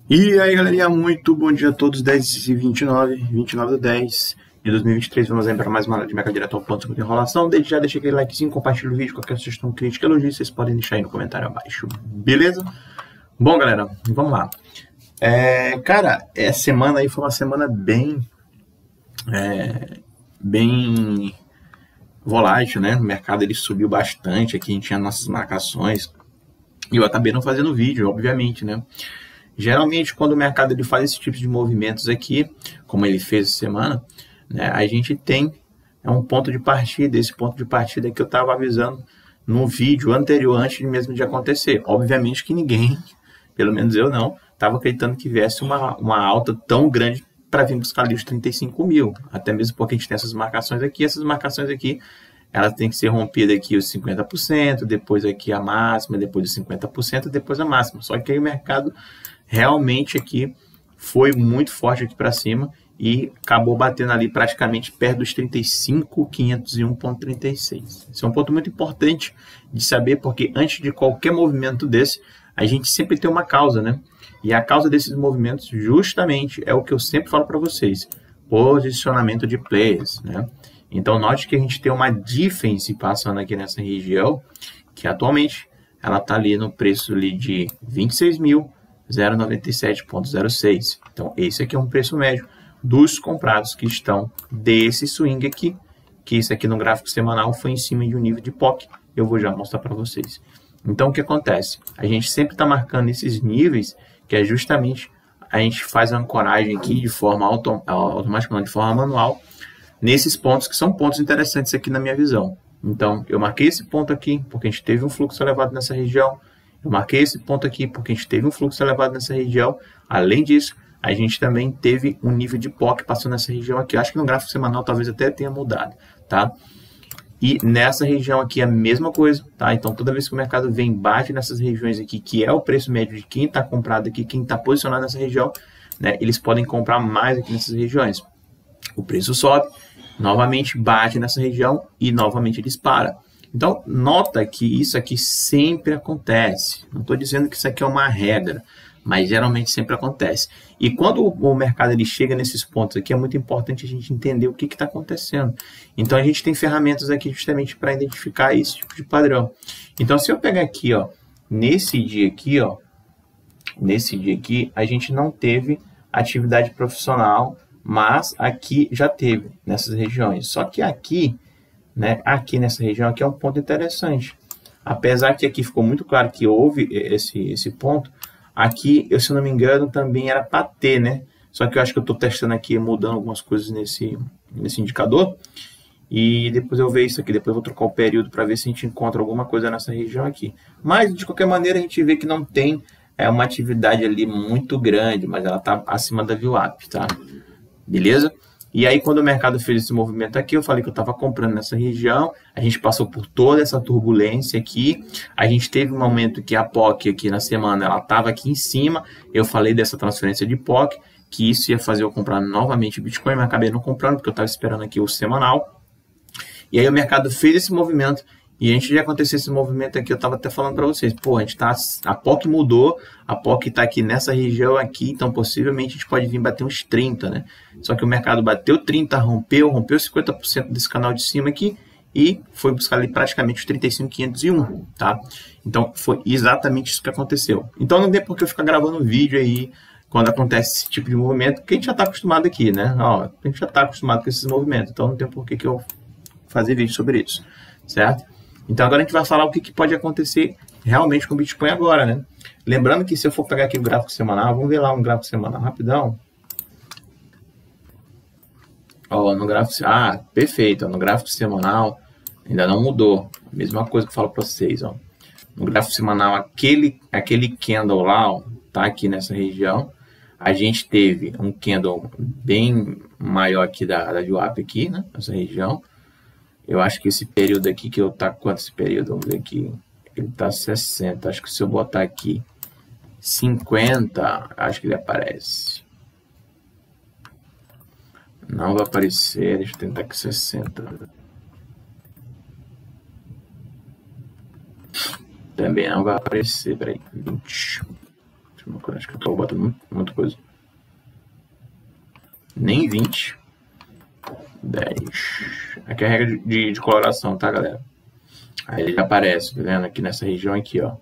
E aí, galerinha, muito bom dia a todos, 10h29, 29/10 de 2023. Vamos aí para mais uma aula de Mercado Direto ao Ponto sem enrolação. Desde já, deixa aquele likezinho, compartilha o vídeo, qualquer sugestão, crítica, elogio, vocês podem deixar aí no comentário abaixo, beleza? Bom, galera, vamos lá. Cara, essa semana aí foi uma semana bem volátil, né? O mercado ele subiu bastante, aqui a gente tinha nossas marcações, e eu acabei não fazendo vídeo, obviamente, né? Geralmente, quando o mercado ele faz esse tipo de movimentos aqui, como ele fez essa semana, né, a gente tem um ponto de partida, esse ponto de partida que eu estava avisando no vídeo anterior, antes mesmo de acontecer. Obviamente que ninguém, pelo menos eu não, estava acreditando que viesse uma alta tão grande para vir buscar ali os 35 mil, até mesmo porque a gente tem essas marcações aqui, elas têm que ser rompidas aqui os 50%, depois aqui a máxima, depois os 50%, depois a máxima. Só que aí o mercado realmente aqui foi muito forte aqui para cima e acabou batendo ali praticamente perto dos 35.501,36. Esse é um ponto muito importante de saber, porque antes de qualquer movimento desse, a gente sempre tem uma causa, né? E a causa desses movimentos justamente é o que eu sempre falo para vocês, posicionamento de players, né? Então, note que a gente tem uma difference passando aqui nessa região, que atualmente ela está ali no preço ali de 26.097,06. Então, esse aqui é um preço médio dos comprados que estão desse swing aqui, que isso aqui no gráfico semanal foi em cima de um nível de POC. Eu vou já mostrar para vocês. Então, o que acontece? A gente sempre está marcando esses níveis, que é justamente a gente faz a ancoragem aqui de forma automática, de forma manual, nesses pontos que são pontos interessantes aqui na minha visão. Então, eu marquei esse ponto aqui porque a gente teve um fluxo elevado nessa região. Eu marquei esse ponto aqui porque a gente teve um fluxo elevado nessa região. Além disso, a gente também teve um nível de POC passando nessa região aqui. Eu acho que no gráfico semanal talvez até tenha mudado, tá? E nessa região aqui é a mesma coisa, tá? Então, toda vez que o mercado vem bate nessas regiões aqui, que é o preço médio de quem está comprado aqui, quem está posicionado nessa região, né? Eles podem comprar mais aqui nessas regiões. O preço sobe, novamente bate nessa região e novamente ele dispara. Então, nota que isso aqui sempre acontece. Não estou dizendo que isso aqui é uma regra, mas geralmente sempre acontece. E quando o mercado ele chega nesses pontos aqui, é muito importante a gente entender o que está acontecendo. Então, a gente tem ferramentas aqui justamente para identificar esse tipo de padrão. Então, se eu pegar aqui, ó, nesse dia aqui, a gente não teve atividade profissional, mas aqui já teve nessas regiões. Só que aqui, né, aqui nessa região aqui é um ponto interessante. Apesar que aqui ficou muito claro que houve esse ponto, aqui, eu, se não me engano, também era para ter, né? Só que eu acho que eu estou testando aqui, mudando algumas coisas nesse indicador. E depois eu ver isso aqui, depois eu vou trocar o período para ver se a gente encontra alguma coisa nessa região aqui. Mas, de qualquer maneira, a gente vê que não tem uma atividade ali muito grande, mas ela está acima da VWAP, tá? Beleza? E aí, quando o mercado fez esse movimento aqui, eu falei que eu estava comprando nessa região, a gente passou por toda essa turbulência aqui, a gente teve um momento que a POC aqui na semana, ela estava aqui em cima, eu falei dessa transferência de POC, que isso ia fazer eu comprar novamente Bitcoin, mas acabei não comprando, porque eu estava esperando aqui o semanal. E aí o mercado fez esse movimento, e antes de acontecer esse movimento aqui, eu estava até falando para vocês, pô, a POC mudou, a POC está aqui nessa região aqui, então possivelmente a gente pode vir bater uns 30, né? Só que o mercado bateu 30, rompeu 50% desse canal de cima aqui, e foi buscar ali praticamente os 35.501, tá? Então foi exatamente isso que aconteceu. Então não tem por que eu ficar gravando vídeo aí, quando acontece esse tipo de movimento, porque a gente já está acostumado aqui, né? Ó, a gente já está acostumado com esses movimentos, então não tem por que eu fazer vídeo sobre isso, certo? Então agora a gente vai falar o que pode acontecer realmente com o Bitcoin agora, né? Lembrando que se eu for pegar aqui o gráfico semanal, vamos ver lá um gráfico semanal rapidão. Ó, no gráfico, perfeito, ó, no gráfico semanal ainda não mudou. Mesma coisa que eu falo para vocês, ó. No gráfico semanal, aquele candle lá, ó, tá aqui nessa região. A gente teve um candle bem maior aqui da VWAP aqui, né? Nessa região. Eu acho que esse período aqui, que eu tá quanto esse período? Vamos ver aqui. Ele tá 60. Acho que se eu botar aqui 50, acho que ele aparece. Não vai aparecer. Deixa eu tentar aqui 60. Também não vai aparecer. Peraí. 20. Deixa Acho que eu tô botando muita coisa. Nem 20. 10. Aqui é a regra de coloração, tá, galera? Aí ele aparece, tá vendo? Aqui nessa região aqui, ó.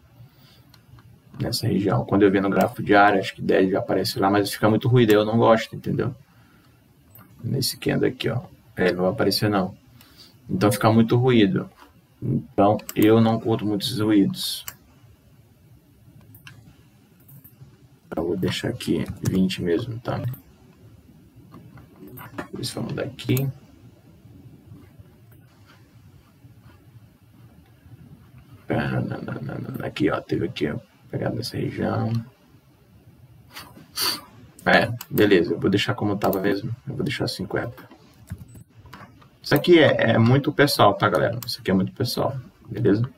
Nessa região. Quando eu ver no gráfico diário, acho que 10 já aparece lá, mas fica muito ruído, eu não gosto, entendeu? Nesse candle aqui, ó. Não vai aparecer, não. Então fica muito ruído. Então eu não curto muitos ruídos. Eu vou deixar aqui 20 mesmo, tá? Isso vamos mudar aqui. Aqui, ó, teve aqui, ó, pegado nessa região. Beleza, eu vou deixar como tava mesmo. Eu vou deixar 50. Isso aqui é muito pessoal, tá, galera? Isso aqui é muito pessoal, beleza?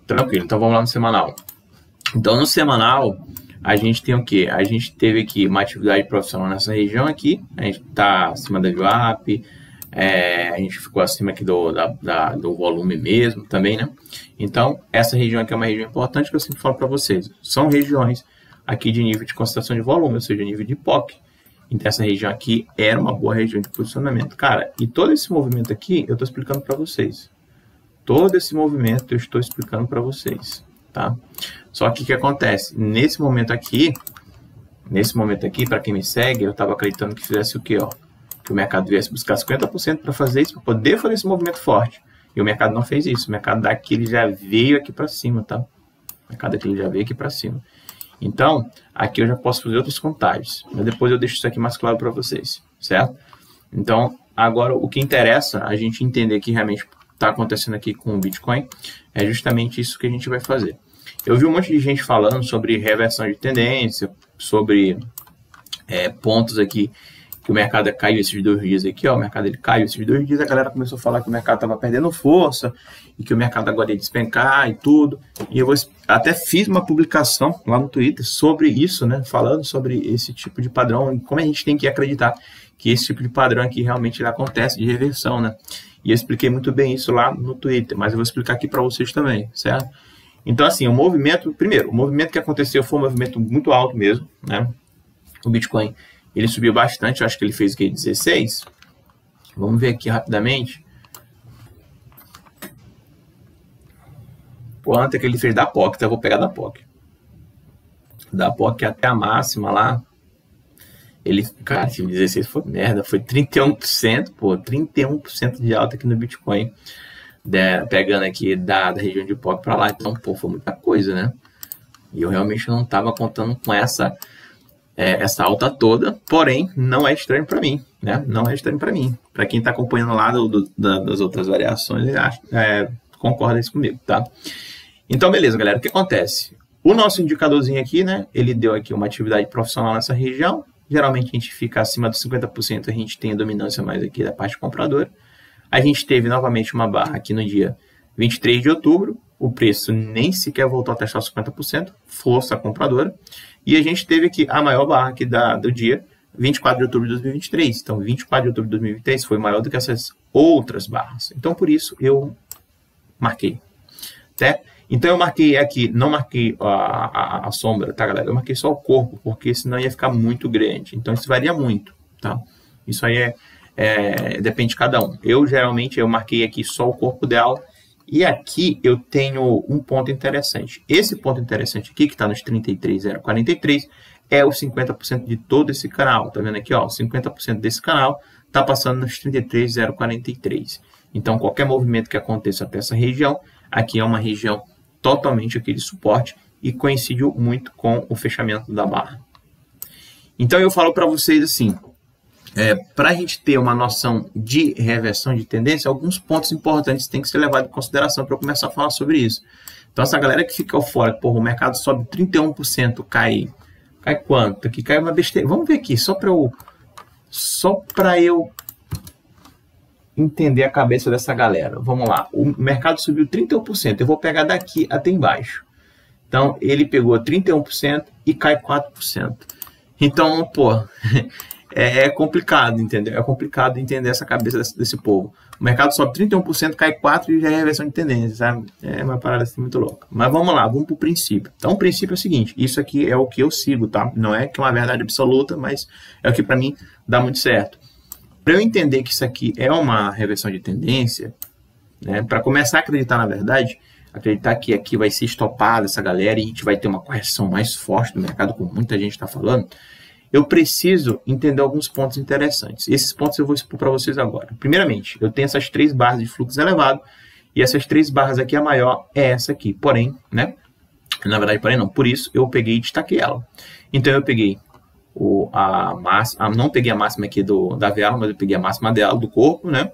Tranquilo, então vamos lá no semanal. Então, no semanal, a gente tem o quê? A gente teve aqui uma atividade profissional nessa região aqui. A gente tá acima da VWAP. A gente ficou acima aqui do volume mesmo também, né? Então, essa região aqui é uma região importante que eu sempre falo para vocês. São regiões aqui de nível de concentração de volume, ou seja, nível de POC. Então, essa região aqui era uma boa região de posicionamento. Cara, e todo esse movimento aqui, eu estou explicando para vocês. Todo esse movimento eu estou explicando para vocês, tá? Só que o que acontece? Nesse momento aqui, para quem me segue, eu estava acreditando que fizesse o quê, ó? Que o mercado viesse buscar 50% para fazer isso, para poder fazer esse movimento forte. E o mercado não fez isso. O mercado daqui ele já veio aqui para cima, tá? O mercado aqui ele já veio aqui para cima. Então, aqui eu já posso fazer outras contagens. Mas depois eu deixo isso aqui mais claro para vocês, certo? Então, agora o que interessa a gente entender que realmente está acontecendo aqui com o Bitcoin é justamente isso que a gente vai fazer. Eu vi um monte de gente falando sobre reversão de tendência, sobre pontos aqui que o mercado caiu esses 2 dias aqui, ó, o mercado ele caiu esses 2 dias, a galera começou a falar que o mercado estava perdendo força e que o mercado agora ia despencar e tudo. E eu até fiz uma publicação lá no Twitter sobre isso, né, falando sobre esse tipo de padrão e como a gente tem que acreditar que esse tipo de padrão aqui realmente ele acontece de reversão, né? E eu expliquei muito bem isso lá no Twitter, mas eu vou explicar aqui para vocês também, certo? Então, assim, o movimento que aconteceu foi um movimento muito alto mesmo, né? O Bitcoin ele subiu bastante, eu acho que ele fez o quê? 16? Vamos ver aqui rapidamente. Quanto é que ele fez da POC? Então eu vou pegar da POC. Da POC até a máxima lá. Cara, 16 foi merda, foi 31%, pô, 31% de alta aqui no Bitcoin. Pegando aqui da região de POC para lá. Então, pô, foi muita coisa, né? E eu realmente não estava contando com essa alta toda, porém, não é estranho para mim, né? Não é estranho para mim. Para quem está acompanhando lá das outras variações, concorda isso comigo, tá? Então, beleza, galera. O que acontece? O nosso indicadorzinho aqui, né? Ele deu aqui uma atividade profissional nessa região. Geralmente, a gente fica acima dos 50%, a gente tem a dominância mais aqui da parte compradora. A gente teve novamente uma barra aqui no dia 23 de outubro. O preço nem sequer voltou a testar os 50%, força compradora. E a gente teve aqui a maior barra aqui do dia 24 de outubro de 2023. Então, 24 de outubro de 2023 foi maior do que essas outras barras. Então, por isso, eu marquei. Tá? Então, eu marquei aqui, não marquei a sombra, tá, galera? Eu marquei só o corpo, porque senão ia ficar muito grande. Então, isso varia muito, tá? Isso aí depende de cada um. Geralmente, eu marquei aqui só o corpo dela. E aqui eu tenho um ponto interessante. Esse ponto interessante aqui, que está nos 33,043, é os 50% de todo esse canal. Tá vendo aqui, ó? 50% desse canal está passando nos 33,043. Então, qualquer movimento que aconteça até essa região, aqui é uma região totalmente aqui de suporte e coincide muito com o fechamento da barra. Então, eu falo para vocês assim, para a gente ter uma noção de reversão de tendência, alguns pontos importantes têm que ser levados em consideração para eu começar a falar sobre isso. Então, essa galera que fica fora, porra, o mercado sobe 31%, cai quanto? Aqui cai uma besteira. Vamos ver aqui, só para eu entender a cabeça dessa galera. Vamos lá, o mercado subiu 31%, eu vou pegar daqui até embaixo. Então, ele pegou 31% e cai 4%. Então, pô... é complicado, entendeu? É complicado entender essa cabeça desse povo. O mercado sobe 31%, cai 4% e já é reversão de tendência, sabe? É uma parada assim muito louca. Mas vamos lá, vamos pro princípio. Então, o princípio é o seguinte, isso aqui é o que eu sigo, tá? Não é que é uma verdade absoluta, mas é o que para mim dá muito certo. Para eu entender que isso aqui é uma reversão de tendência, né? Para começar a acreditar na verdade, acreditar que aqui vai ser estopado essa galera e a gente vai ter uma correção mais forte do mercado, como muita gente está falando, eu preciso entender alguns pontos interessantes. Esses pontos eu vou expor para vocês agora. Primeiramente, eu tenho essas 3 barras de fluxo elevado, e essas 3 barras aqui, a maior é essa aqui. Porém, né? Na verdade, porém não. Por isso, eu peguei e destaquei ela. Então, eu peguei não peguei a máxima aqui da vela, mas eu peguei a máxima dela, do corpo, né?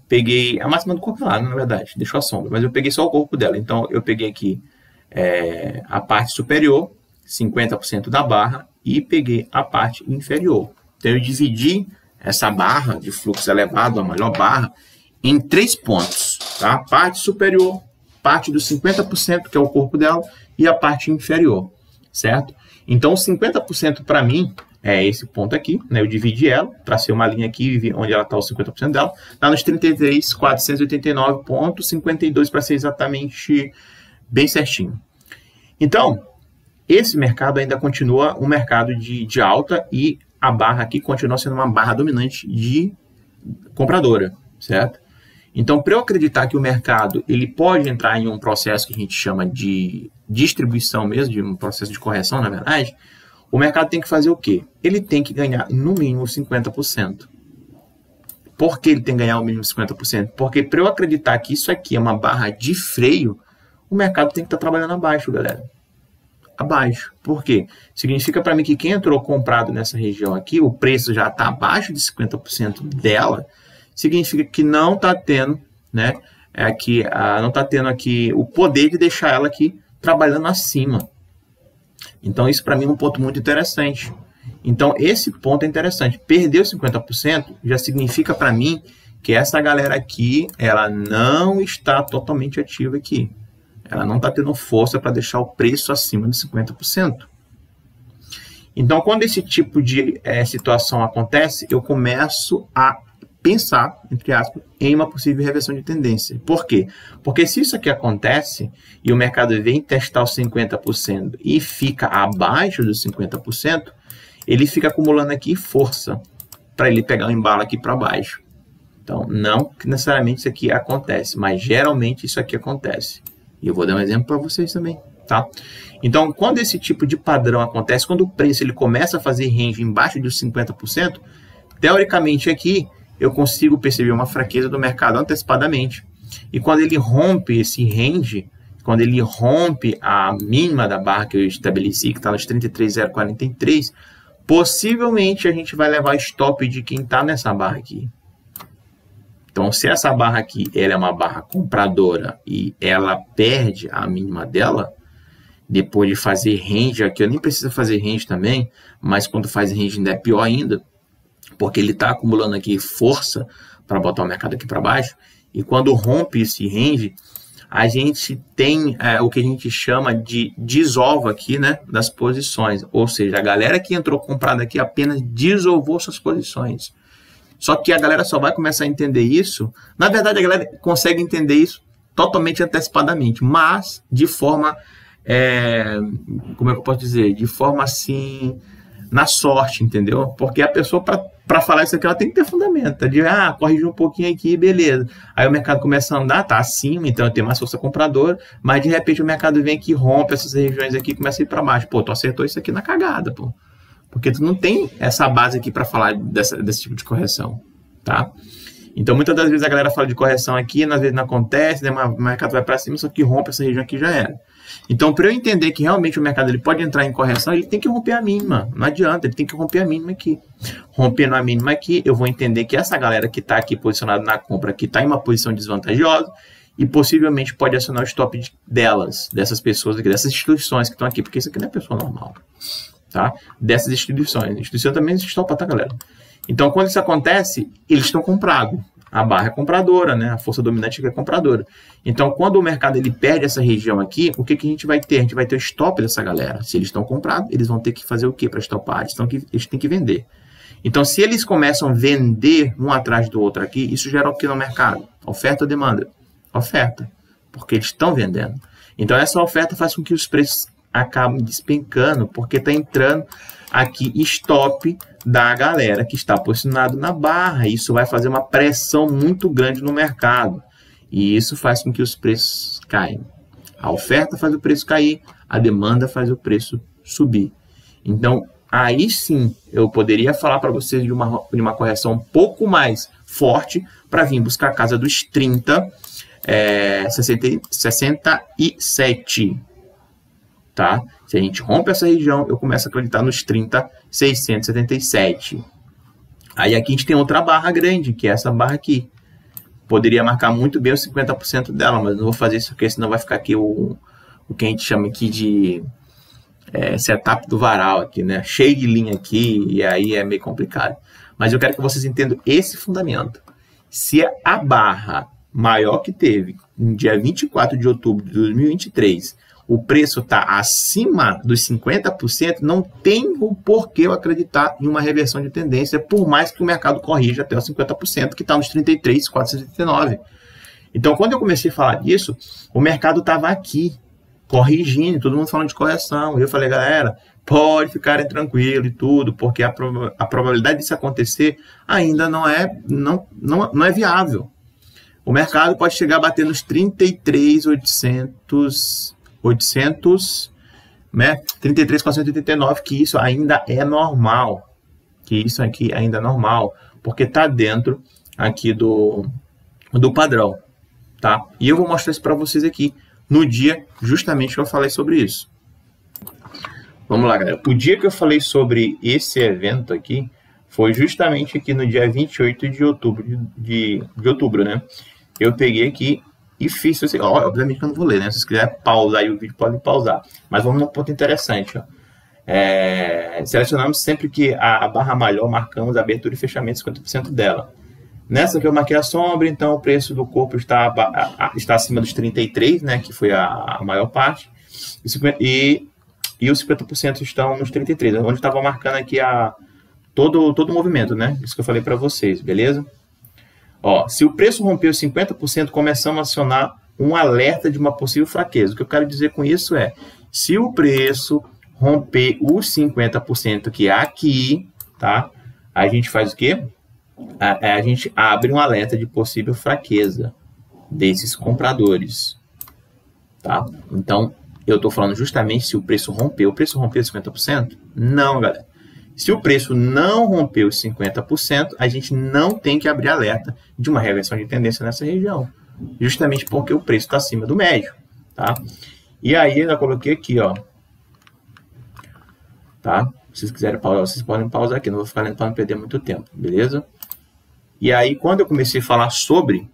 Peguei a máxima do corpo lá, na verdade, deixou a sombra, mas eu peguei só o corpo dela. Então, eu peguei aqui a parte superior, 50% da barra, e peguei a parte inferior. Então, eu dividi essa barra de fluxo elevado, a maior barra, em 3 pontos. Tá? Parte superior, parte dos 50%, que é o corpo dela, e a parte inferior, certo? Então, 50% para mim é esse ponto aqui, né? Eu dividi ela, tracei uma linha aqui, onde ela está os 50% dela, está nos 33.489,52 para ser exatamente bem certinho. Então, esse mercado ainda continua um mercado de alta e a barra aqui continua sendo uma barra dominante de compradora, certo? Então, para eu acreditar que o mercado ele pode entrar em um processo que a gente chama de distribuição mesmo, de um processo de correção, na verdade, o mercado tem que fazer o quê? Ele tem que ganhar no mínimo 50%. Por que ele tem que ganhar no mínimo 50%? Porque para eu acreditar que isso aqui é uma barra de freio, o mercado tem que estar trabalhando abaixo, galera. Abaixo. Por quê? Significa para mim que quem entrou comprado nessa região aqui, o preço já está abaixo de 50% dela, significa que não está tendo, né, não está tendo aqui o poder de deixar ela aqui trabalhando acima. Então, isso para mim é um ponto muito interessante. Então, esse ponto é interessante. Perder os 50% já significa para mim que essa galera aqui, ela não está totalmente ativa aqui. Ela não está tendo força para deixar o preço acima de 50%. Então, quando esse tipo de situação acontece, eu começo a pensar, entre aspas, em uma possível reversão de tendência. Por quê? Porque se isso aqui acontece e o mercado vem testar os 50% e fica abaixo dos 50%, ele fica acumulando aqui força para ele pegar o embalo aqui para baixo. Então, não que necessariamente isso aqui acontece, mas geralmente isso aqui acontece. E eu vou dar um exemplo para vocês também, tá? Então, quando esse tipo de padrão acontece, quando o preço ele começa a fazer range embaixo dos 50%, teoricamente aqui eu consigo perceber uma fraqueza do mercado antecipadamente. E quando ele rompe esse range, quando ele rompe a mínima da barra que eu estabeleci, que está nos 33.043, possivelmente a gente vai levar stop de quem está nessa barra aqui. Então, se essa barra aqui ela é uma barra compradora e ela perde a mínima dela, depois de fazer range aqui, eu nem preciso fazer range também, mas quando faz range ainda é pior ainda, porque ele está acumulando aqui força para botar o mercado aqui para baixo, e quando rompe esse range, a gente tem o que a gente chama de desova aqui, né, das posições, ou seja, a galera que entrou comprada aqui apenas desovou suas posições. Só que a galera só vai começar a entender isso, na verdade a galera consegue entender isso totalmente antecipadamente, mas de forma, como é que eu posso dizer, de forma assim, na sorte, entendeu? Porque a pessoa, para falar isso aqui, ela tem que ter fundamento. De, corrigir um pouquinho aqui, beleza. Aí o mercado começa a andar, tá acima, então eu tenho mais força compradora, mas de repente o mercado vem aqui, rompe essas regiões aqui e começa a ir para baixo. Pô, tu acertou isso aqui na cagada, pô. Porque tu não tem essa base aqui para falar desse tipo de correção, tá? Então, muitas das vezes a galera fala de correção aqui, às vezes não acontece, né, o mercado vai para cima, só que rompe essa região aqui já era. Então, para eu entender que realmente o mercado ele pode entrar em correção, ele tem que romper a mínima. Não adianta, ele tem que romper a mínima aqui. Rompendo a mínima aqui, eu vou entender que essa galera que está aqui posicionada na compra, que está em uma posição desvantajosa, e possivelmente pode acionar o stop dessas pessoas aqui, dessas instituições que estão aqui, porque isso aqui não é pessoa normal, tá? Dessas instituições. A instituição também se estopa, tá, galera? Então, quando isso acontece, eles estão comprados. A barra é compradora, né? A força dominante é compradora. Então, quando o mercado ele perde essa região aqui, o que a gente vai ter? A gente vai ter o stop dessa galera. Se eles estão comprados, eles vão ter que fazer o quê para estopar? Eles têm que vender. Então, se eles começam a vender um atrás do outro aqui, isso gera o que no mercado? Oferta ou demanda? Oferta, porque eles estão vendendo. Então, essa oferta faz com que os preços acabem despencando, porque está entrando aqui stop da galera que está posicionado na barra. Isso vai fazer uma pressão muito grande no mercado. E isso faz com que os preços caiam. A oferta faz o preço cair, a demanda faz o preço subir. Então, aí sim, eu poderia falar para vocês de uma correção um pouco mais forte para vir buscar a casa dos 67. Tá? Se a gente rompe essa região, eu começo a acreditar nos 30,677. Aí aqui a gente tem outra barra grande, que é essa barra aqui. Poderia marcar muito bem os 50% dela, mas não vou fazer isso porque senão vai ficar aqui o que a gente chama aqui de setup do varal aqui, né? Cheio de linha aqui, e aí é meio complicado. Mas eu quero que vocês entendam esse fundamento. Se a barra maior que teve no dia 24 de outubro de 2023, o preço está acima dos 50%, não tem o porquê eu acreditar em uma reversão de tendência, por mais que o mercado corrija até os 50%, que está nos 33,479. Então, quando eu comecei a falar disso, o mercado estava aqui, corrigindo, todo mundo falando de correção. E eu falei, galera, pode ficarem tranquilo e tudo, porque a probabilidade disso acontecer ainda não é viável. O mercado pode chegar a bater nos 33,800, né? 33,489, que isso ainda é normal. Que isso aqui ainda é normal, porque está dentro aqui do padrão, tá? E eu vou mostrar isso para vocês aqui no dia justamente que eu falei sobre isso. Vamos lá, galera. O dia que eu falei sobre esse evento aqui foi justamente aqui no dia 28 de outubro, de outubro, né? Eu peguei aqui e fiz, obviamente que eu não vou ler, né? Se vocês quiserem pausar aí o vídeo, podem pausar. Mas vamos num ponto interessante, ó. Selecionamos sempre que a barra maior, marcamos a abertura e fechamento 50% dela. Nessa que eu marquei a sombra, então o preço do corpo está acima dos 33, né? Que foi a maior parte. E os 50% estão nos 33, onde estava marcando aqui todo o movimento, né? Isso que eu falei para vocês, beleza? Ó, se o preço romper os 50%, começamos a acionar um alerta de uma possível fraqueza. O que eu quero dizer com isso é, se o preço romper os 50% que é aqui, tá? A gente faz o quê? A gente abre um alerta de possível fraqueza desses compradores, tá? Então, eu estou falando justamente se o preço rompeu. O preço rompeu os 50%? Não, galera. Se o preço não rompeu os 50%, a gente não tem que abrir alerta de uma reversão de tendência nessa região. Justamente porque o preço está acima do médio, tá? E aí, eu coloquei aqui, ó. Tá? Se vocês quiserem pausar, vocês podem pausar aqui. Não vou ficar lendo para não perder muito tempo, beleza? E aí, quando eu comecei a falar sobre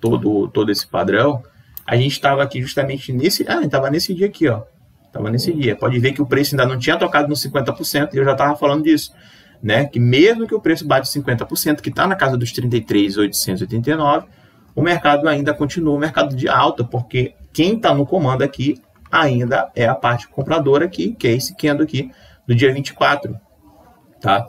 todo esse padrão, a gente estava aqui justamente nesse... estava nesse dia aqui, ó. Estava nesse dia. Pode ver que o preço ainda não tinha tocado nos 50%, e eu já estava falando disso, né? Que mesmo que o preço bate 50%, que está na casa dos 33,889, o mercado ainda continua um mercado de alta, porque quem está no comando aqui ainda é a parte compradora aqui, que é esse candle aqui, do dia 24, tá?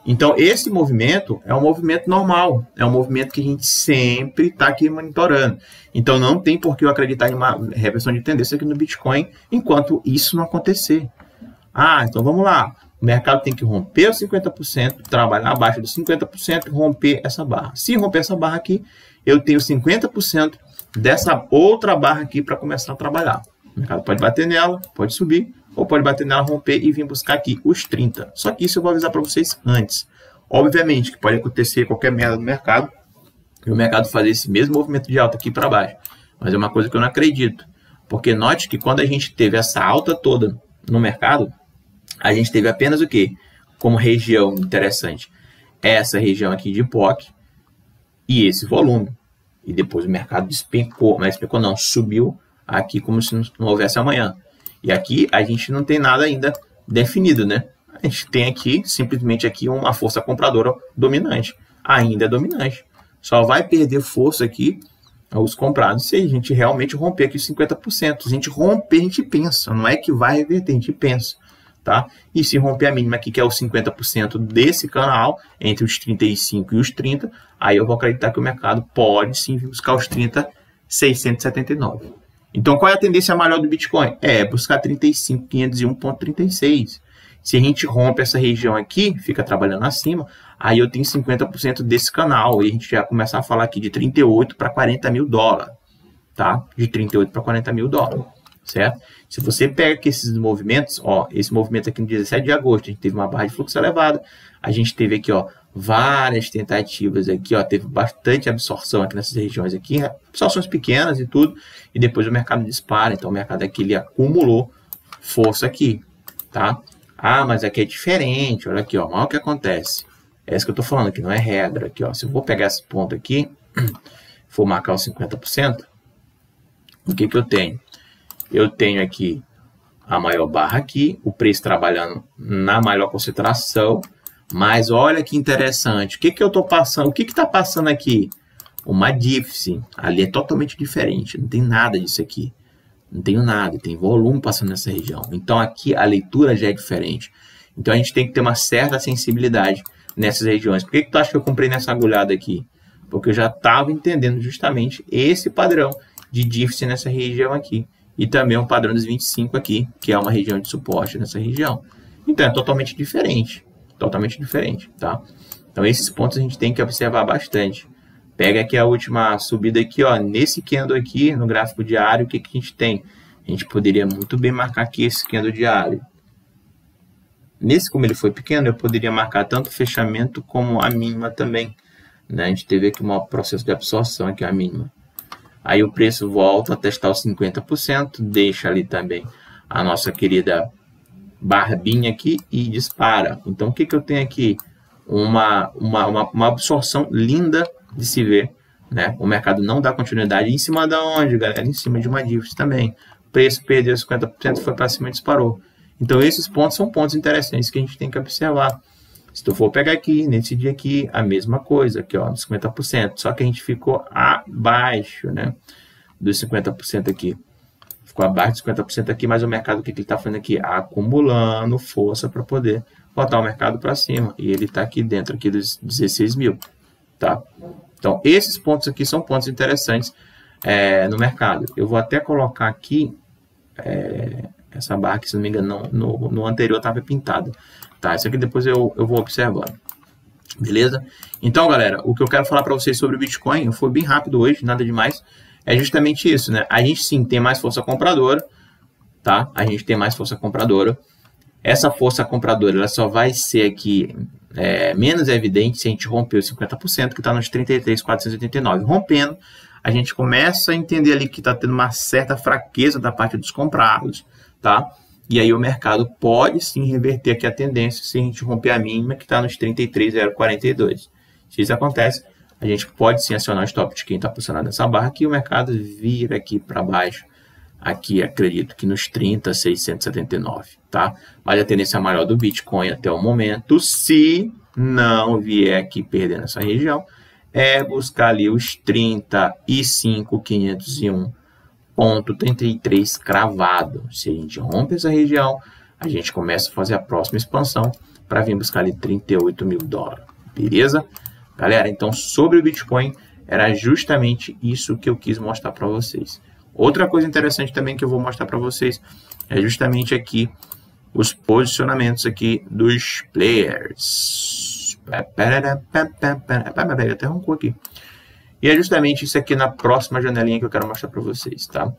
Então, esse movimento é um movimento normal, é um movimento que a gente sempre está aqui monitorando. Então, não tem por que eu acreditar em uma reversão de tendência aqui no Bitcoin enquanto isso não acontecer. Então vamos lá. O mercado tem que romper os 50%, trabalhar abaixo dos 50% e romper essa barra. Se romper essa barra aqui, eu tenho 50% dessa outra barra aqui para começar a trabalhar. O mercado pode bater nela, pode subir, ou pode bater nela, romper e vir buscar aqui os 30. Só que isso eu vou avisar para vocês antes. Obviamente que pode acontecer qualquer merda no mercado, e o mercado fazer esse mesmo movimento de alta aqui para baixo. Mas é uma coisa que eu não acredito. Porque note que quando a gente teve essa alta toda no mercado, a gente teve apenas o quê? Como região interessante. Essa região aqui de POC e esse volume. E depois o mercado despencou, mas despencou não, subiu aqui como se não houvesse amanhã. E aqui a gente não tem nada ainda definido, né? A gente tem aqui, simplesmente aqui, uma força compradora dominante. Ainda é dominante. Só vai perder força aqui os comprados se a gente realmente romper aqui 50%. Se a gente romper, a gente pensa. Não é que vai reverter, a gente pensa. tá? E se romper a mínima aqui, que é os 50% desse canal, entre os 35 e os 30, aí eu vou acreditar que o mercado pode sim vir buscar os 30.679. Então, qual é a tendência maior do Bitcoin? É buscar 35.501.36. Se a gente rompe essa região aqui, fica trabalhando acima, aí eu tenho 50% desse canal, e a gente já começa a falar aqui de 38 para 40 mil dólares, tá? De 38 para 40 mil dólares, certo? Se você pega aqui esses movimentos, ó, esse movimento aqui no 17 de agosto, a gente teve uma barra de fluxo elevada, a gente teve aqui, ó, várias tentativas aqui, ó, teve bastante absorção aqui nessas regiões aqui, absorções pequenas e tudo, e depois o mercado dispara, então o mercado aqui, ele acumulou força aqui, tá? Ah, mas aqui é diferente, olha aqui, ó, olha o que acontece. É isso que eu tô falando aqui, não é regra aqui, ó. Se eu vou pegar esse ponto aqui, for marcar os 50%, o que que eu tenho? Eu tenho aqui a maior barra aqui, o preço trabalhando na maior concentração, mas olha que interessante, o que que eu tô passando, o que que tá passando aqui? Uma dífice, ali é totalmente diferente, não tem nada disso aqui. Não tenho nada, tem volume passando nessa região. Então aqui a leitura já é diferente. Então a gente tem que ter uma certa sensibilidade nessas regiões. Por que tu acha que eu comprei nessa agulhada aqui? Porque eu já estava entendendo justamente esse padrão de dífice nessa região aqui. E também um padrão dos 25 aqui, que é uma região de suporte nessa região. Então é totalmente diferente. Totalmente diferente, tá? Então esses pontos a gente tem que observar bastante. Pega aqui a última subida aqui, ó, nesse candle aqui, no gráfico diário, o que que a gente tem? A gente poderia muito bem marcar aqui esse candle diário. Nesse, como ele foi pequeno, eu poderia marcar tanto o fechamento como a mínima também, né? A gente teve aqui um processo de absorção aqui, a mínima. Aí o preço volta a testar os 50%, deixa ali também a nossa querida barbinha aqui e dispara. Então, o que que eu tenho aqui? Uma absorção linda de se ver, né? O mercado não dá continuidade. Em cima de onde, galera? Em cima de uma dífice também. O preço perdeu 50%, foi para cima e disparou. Então, esses pontos são pontos interessantes que a gente tem que observar. Se tu for pegar aqui, nesse dia aqui, a mesma coisa, aqui, ó, dos 50%. Só que a gente ficou abaixo, né? Dos 50% aqui. Ficou abaixo dos 50% aqui, mas o mercado, o que ele está fazendo aqui? Acumulando força para poder botar o mercado para cima. E ele está aqui dentro aqui dos 16 mil, tá? Então, esses pontos aqui são pontos interessantes no mercado. Eu vou até colocar aqui essa barra que, se não me engano, no anterior estava pintada. Tá? Isso aqui depois eu vou observando. Beleza? Então, galera, o que eu quero falar para vocês sobre o Bitcoin, foi bem rápido hoje, nada demais, é justamente isso, né? A gente sim tem mais força compradora, tá? A gente tem mais força compradora. Essa força compradora, ela só vai ser aqui menos evidente se a gente romper os 50%, que está nos 33.489. Rompendo, a gente começa a entender ali que está tendo uma certa fraqueza da parte dos comprados, tá? E aí o mercado pode sim reverter aqui a tendência se a gente romper a mínima, que está nos 33.042. Se isso acontece, a gente pode sim acionar o stop de quem está posicionado nessa barra aqui, o mercado vira aqui para baixo. Aqui, acredito que nos 30.679, tá? Mas a tendência maior do Bitcoin até o momento, se não vier aqui perdendo essa região, é buscar ali os 35.501.33 cravado. Se a gente rompe essa região, a gente começa a fazer a próxima expansão para vir buscar ali 38 mil dólares. Beleza? Galera, então sobre o Bitcoin, era justamente isso que eu quis mostrar para vocês. Outra coisa interessante também que eu vou mostrar para vocês é justamente aqui os posicionamentos aqui dos players. Até roncou aqui. E é justamente isso aqui na próxima janelinha que eu quero mostrar para vocês, tá?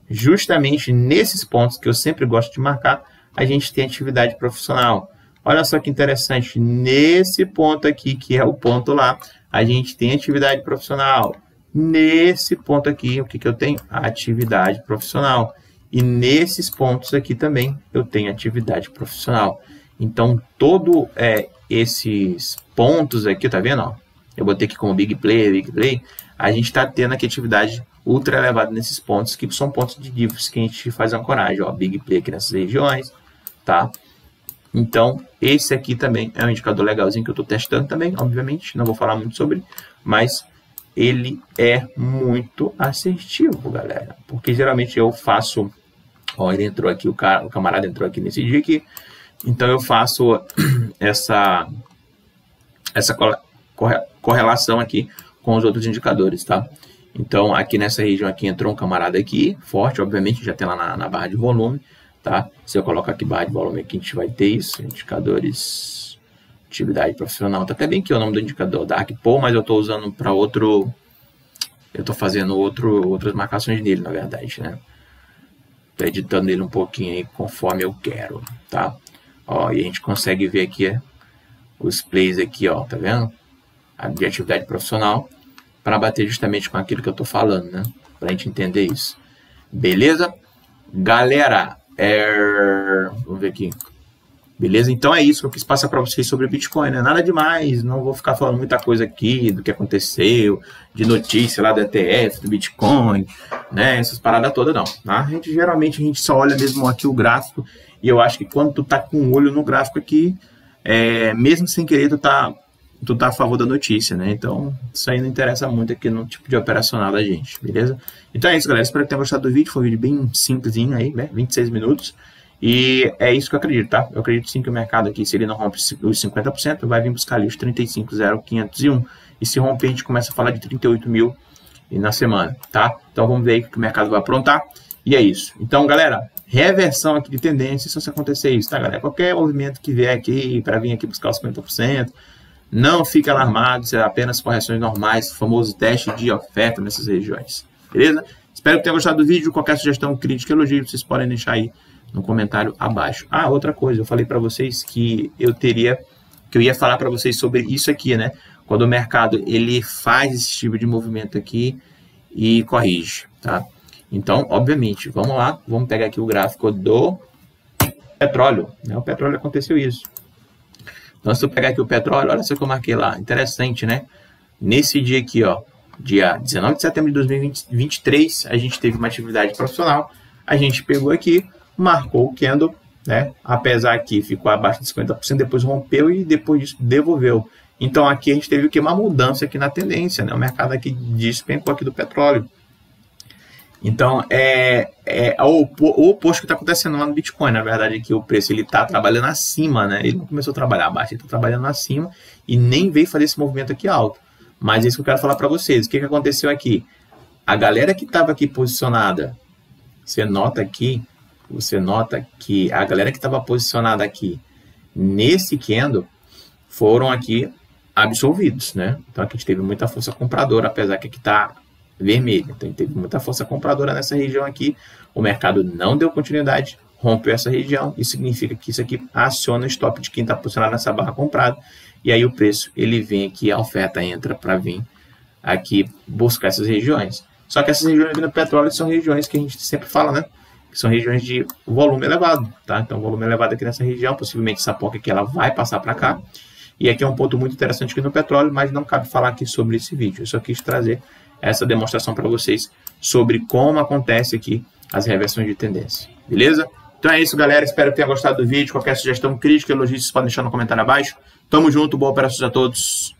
Justamente nesses pontos que eu sempre gosto de marcar, a gente tem atividade profissional. Olha só que interessante, nesse ponto aqui, que é o ponto lá, a gente tem atividade profissional. Nesse ponto aqui, o que eu tenho? Atividade profissional. E nesses pontos aqui também eu tenho atividade profissional. Então, todos esses pontos aqui, tá vendo? Ó, eu botei aqui como Big Play, a gente está tendo aqui atividade ultra elevada nesses pontos, que são pontos de dívidas que a gente faz ancoragem. Ó, Big Play aqui nessas regiões, tá? Então, esse aqui também é um indicador legalzinho que eu estou testando também, obviamente, não vou falar muito sobre, mas ele é muito assertivo, galera, porque geralmente eu faço Ó, ele entrou aqui, o camarada entrou aqui nesse dia aqui. Então eu faço essa correlação aqui com os outros indicadores, tá? Então aqui nessa região aqui entrou um camarada aqui, forte, obviamente, já tem lá na barra de volume, tá? Se eu colocar aqui barra de volume aqui, a gente vai ter isso, indicadores, atividade profissional. Tá até bem aqui o nome do indicador, Dark Pool, mas eu tô usando para outro, eu tô fazendo outras marcações nele, na verdade, né? Tô editando ele um pouquinho aí conforme eu quero, tá? Ó, e a gente consegue ver aqui os plays aqui, ó, tá vendo? De atividade profissional, para bater justamente com aquilo que eu tô falando, né? Pra gente entender isso. Beleza? Galera, vamos ver aqui. Beleza? Então é isso que eu quis passar para vocês sobre o Bitcoin, né? Nada demais, não vou ficar falando muita coisa aqui do que aconteceu, de notícia lá do ETF, do Bitcoin, né? Essas paradas todas não, tá? Geralmente a gente só olha mesmo aqui o gráfico, e eu acho que quando tu tá com o olho no gráfico aqui, mesmo sem querer, tu tá a favor da notícia, né? Então, isso aí não interessa muito aqui no tipo de operacional da gente, beleza? Então é isso, galera. Espero que tenham gostado do vídeo. Foi um vídeo bem simplesinho aí, né? 26 minutos. E é isso que eu acredito, tá? Eu acredito sim que o mercado aqui, se ele não rompe os 50%, vai vir buscar ali os 35.0501. E se romper, a gente começa a falar de 38 mil na semana, tá? Então vamos ver aí o que o mercado vai aprontar. E é isso. Então, galera, reversão aqui de tendência, se acontecer isso, tá, galera? Qualquer movimento que vier aqui para vir aqui buscar os 50%, não fique alarmado, será apenas correções normais, o famoso teste de oferta nessas regiões, beleza? Espero que tenham gostado do vídeo. Qualquer sugestão, crítica, elogio, vocês podem deixar aí no comentário abaixo. Ah, outra coisa, eu falei para vocês que eu ia falar para vocês sobre isso aqui, né? Quando o mercado ele faz esse tipo de movimento aqui e corrige, tá? Então, obviamente, vamos lá, vamos pegar aqui o gráfico do petróleo, né? O petróleo aconteceu isso. Então, se eu pegar aqui o petróleo, olha só que eu marquei lá, interessante, né? Nesse dia aqui, ó, dia 19 de setembro de 2023, a gente teve uma atividade profissional, a gente pegou aqui, marcou o candle, né? Apesar que ficou abaixo de 50%, depois rompeu e depois disso devolveu. Então, aqui a gente teve uma mudança aqui na tendência, né? O mercado aqui despencou aqui do petróleo. Então, o oposto que está acontecendo lá no Bitcoin. Na verdade, aqui o preço ele está trabalhando acima, né? Ele não começou a trabalhar abaixo, ele está trabalhando acima e nem veio fazer esse movimento aqui alto. Mas é isso que eu quero falar para vocês. O que aconteceu aqui? A galera que estava aqui posicionada, você nota que a galera que estava posicionada aqui nesse candle foram aqui absolvidos, né? Então aqui a gente teve muita força compradora, apesar que aqui está vermelho. Então, teve muita força compradora nessa região aqui. O mercado não deu continuidade, rompeu essa região. Isso significa que isso aqui aciona o stop de quem está posicionado nessa barra comprada. E aí o preço, ele vem aqui, a oferta entra para vir aqui buscar essas regiões. Só que essas regiões aqui no petróleo são regiões que a gente sempre fala, né? Que são regiões de volume elevado, tá? Então, volume elevado aqui nessa região, possivelmente essa POC aqui, ela vai passar para cá. E aqui é um ponto muito interessante aqui no petróleo, mas não cabe falar aqui sobre esse vídeo. Eu só quis trazer essa demonstração para vocês sobre como acontece aqui as reversões de tendência, beleza? Então é isso, galera, espero que tenham gostado do vídeo. Qualquer sugestão, crítica, elogio, vocês podem deixar no comentário abaixo. Tamo junto, boa operações a todos.